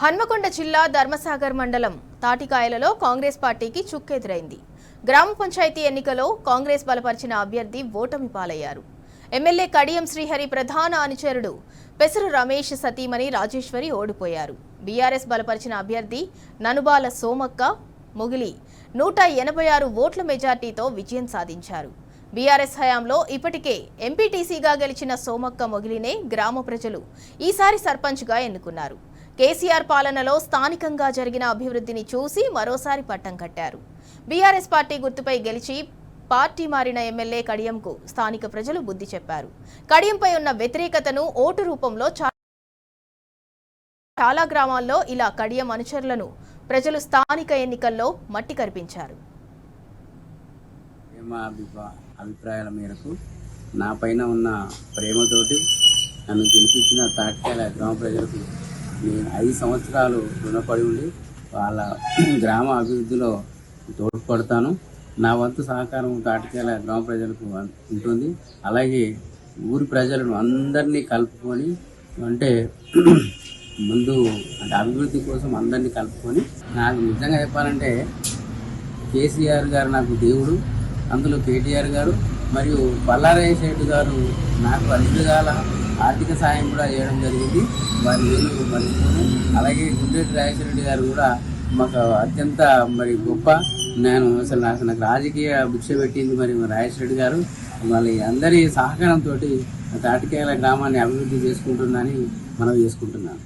హన్మకొండ జిల్లా ధర్మసాగర్ మండలం తాటికాయలలో కాంగ్రెస్ పార్టీకి చుక్కెదురైంది. గ్రామ పంచాయతీ ఎన్నికలో కాంగ్రెస్ బలపరిచిన అభ్యర్థి ఓటమి పాలయ్యారు. ఎమ్మెల్యే కడియం శ్రీహరి ప్రధాన అనుచరుడు పెసరు రమేష్ సతీమణి రాజేశ్వరి ఓడిపోయారు. బీఆర్ఎస్ బలపరిచిన అభ్యర్థి ననుబాల సోమక్క మొగిలి 186 ఓట్ల మెజార్టీతో విజయం సాధించారు. బీఆర్ఎస్ హయాంలో ఇప్పటికే ఎంపీటీసీగా గెలిచిన సోమక్క మొగిలినే గ్రామ ప్రజలు ఈసారి సర్పంచ్గా ఎన్నుకున్నారు. కేసీఆర్ పాలనలో స్థానికంగా జరిగిన అభివృద్ధిని చూసి మరోసారి పట్టం కట్టారు. బీఆర్ఎస్ పార్టీ గుర్తుపై గెలిచి పార్టీ మారిన ఎమ్మెల్యే కడియంకు స్థానిక ప్రజలు బుద్ధి చెప్పారు. కడియంపై ఉన్న వ్యతిరేకతను ఓటు రూపంలో చాలా గ్రామాల్లో ఇలా కడియం అనుచరులను ప్రజలు స్థానిక ఎన్నికల్లో మట్టి కరిపించారు. మా అభిప్రాయాల మేరకు నా పైన ఉన్న ప్రేమతోటి నన్ను గెలిపించిన తాటికాయల గ్రామ ప్రజలకు నేను 5 సంవత్సరాలు రుణపడి ఉండి వాళ్ళ గ్రామ అభివృద్ధిలో తోడ్పడతాను. నా వంతు సహకారం తాటికాయల గ్రామ ప్రజలకు ఉంటుంది. అలాగే ఊరి ప్రజలను అందరినీ కలుపుకొని అంటే అభివృద్ధి కోసం అందరినీ కలుపుకొని నాకు నిజంగా చెప్పాలంటే కేసీఆర్ గారు నాకు దేవుడు, అందులో కేటీఆర్ గారు మరియు పల్లారాయశెట్టి గారు నాకు అన్ని విధాల ఆర్థిక సాయం కూడా చేయడం జరిగింది. వారి వేలు మర్చిపోను. అలాగే గుండెటి రాజేశ్వరరెడ్డి గారు కూడా మాకు అత్యంత గొప్ప. నేను అసలు నాకు రాజకీయ భిక్ష పెట్టింది రాజేశ్వరరెడ్డి గారు. మళ్ళీ అందరి సహకారంతో తాటికాయల గ్రామాన్ని అభివృద్ధి చేసుకుంటుందని మనం చేసుకుంటున్నాను.